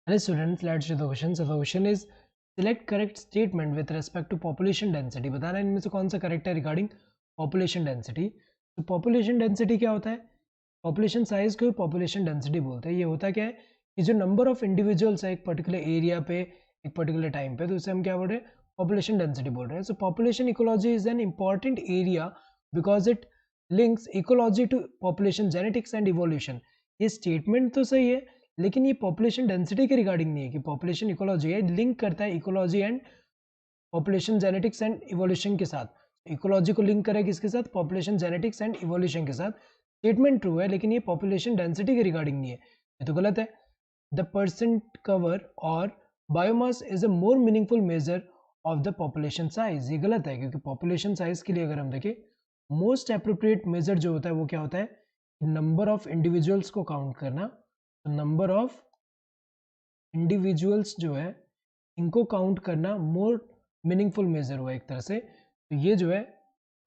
Hello students, let's do the question. So the question is select correct statement with respect to population density. बताना इनमें से कौन सा correct है regarding population density. तो population density क्या होता है? Population size को population density बोलते हैं. ये होता क्या है कि जो number of individuals है एक particular area पे एक particular time पे, तो उसे हम क्या बोल रहे हैं? Population density बोल रहे हैं. So population ecology is an important area because it links ecology to population genetics and evolution. ये statement तो सही है, लेकिन ये पॉपुलेशन डेंसिटी के रिगार्डिंग नहीं है कि पॉपुलेशन इकोलॉजी है, लिंक करता है ecology and population genetics and evolution के साथ. इकोलॉजी को लिंक करें किसके साथ? पॉपुलेशन जेनेटिक्स एंड इवोल्यूशन के साथ. स्टेटमेंट ट्रू है, लेकिन ये पॉपुलेशन डेंसिटी के रिगार्डिंग नहीं है, ये तो गलत है. द परसेंट कवर और biomass is a more meaningful measure of the population size. ये गलत है, क्योंकि पॉपुलेशन साइज के लिए अगर हम देखें मोस्ट अप्रोप्रिएट मेजर जो होता है वो क्या होता है? नंबर ऑफ इंडिविजुअल्स को काउंट करना. तो नंबर ऑफ इंडिविजुअल्स जो है इनको काउंट करना मोर मीनिंगफुल मेजर हुआ एक तरह से. तो ये जो है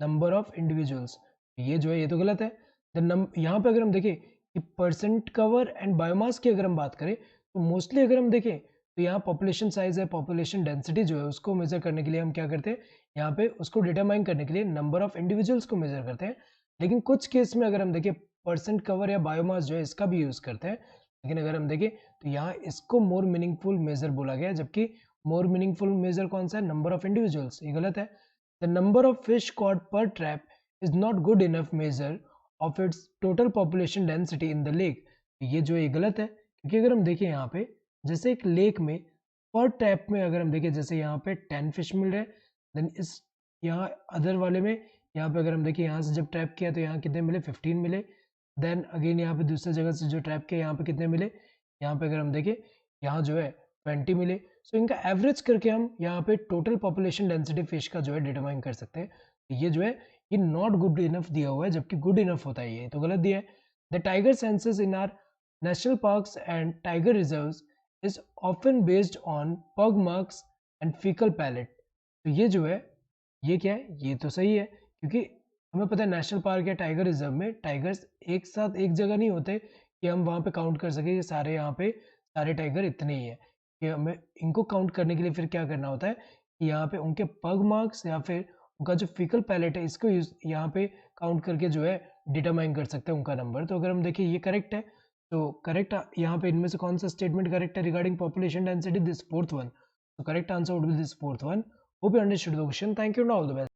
नंबर ऑफ इंडिविजुअल्स, ये जो है ये तो गलत है. यहाँ पे अगर हम देखें कि परसेंट कवर एंड बायोमास की अगर हम बात करें तो मोस्टली अगर हम देखें तो यहाँ पॉपुलेशन साइज है, पॉपुलेशन डेंसिटी जो है उसको मेजर करने के लिए हम क्या करते हैं, यहाँ पे उसको डिटरमाइन करने के लिए नंबर ऑफ इंडिविजुअल्स को मेजर करते हैं. लेकिन कुछ केस में अगर हम देखें परसेंट कवर या बायोमास जो है इसका भी यूज़ करते हैं, लेकिन अगर हम देखें तो यहाँ इसको मोर मीनिंगफुल मेजर बोला गया है, जबकि मोर मीनिंगफुल मेजर कौन सा है? Number of individuals. ये गलत है. The number of fish caught per trap is not good enough measure of its total population density in the lake. ये जो है गलत है, क्योंकि अगर हम देखें यहाँ पे जैसे एक लेक में पर ट्रैप में अगर हम देखें जैसे यहाँ पे 10 फिश मिल रहे हैं, देन इस यहाँ अदर वाले में यहाँ पे अगर हम देखें यहाँ से जब ट्रैप किया तो यहाँ कितने मिले? 15 मिले. देन अगेन यहाँ पे दूसरी जगह से जो ट्रैप किया यहाँ पे कितने मिले? यहाँ पे अगर हम देखें यहाँ जो है 20 मिले. सो इनका एवरेज करके हम यहाँ पे टोटल पॉपुलेशन डेंसिटी फिश का जो है डिटरमाइन कर सकते हैं. ये जो है ये नॉट गुड इनफ दिया हुआ है, जबकि गुड इनफ होता है, ये तो गलत दिया है. The tiger census in our national parks and tiger reserves is often based on pug marks and faecal pellet. तो ये जो है ये क्या है? ये तो सही है, क्योंकि हमें पता है नेशनल पार्क या टाइगर रिजर्व में टाइगर्स एक साथ एक जगह नहीं होते कि हम वहाँ पे काउंट कर सके कि सारे यहाँ पे सारे टाइगर इतने ही है. कि हमें इनको काउंट करने के लिए फिर क्या करना होता है कि यहाँ पे उनके पग मार्क्स या फिर उनका जो फिकल पैलेट है इसको यहाँ पे काउंट करके जो है डिटरमाइन कर सकते हैं उनका नंबर. तो अगर हम देखें ये करेक्ट है, तो करेक्ट यहाँ पे इनमें से कौन सा स्टेटमेंट करेक्ट है regarding population density? This fourth one. तो correct answer would be this fourth one. Hope you understood the question. Thank you and all the best.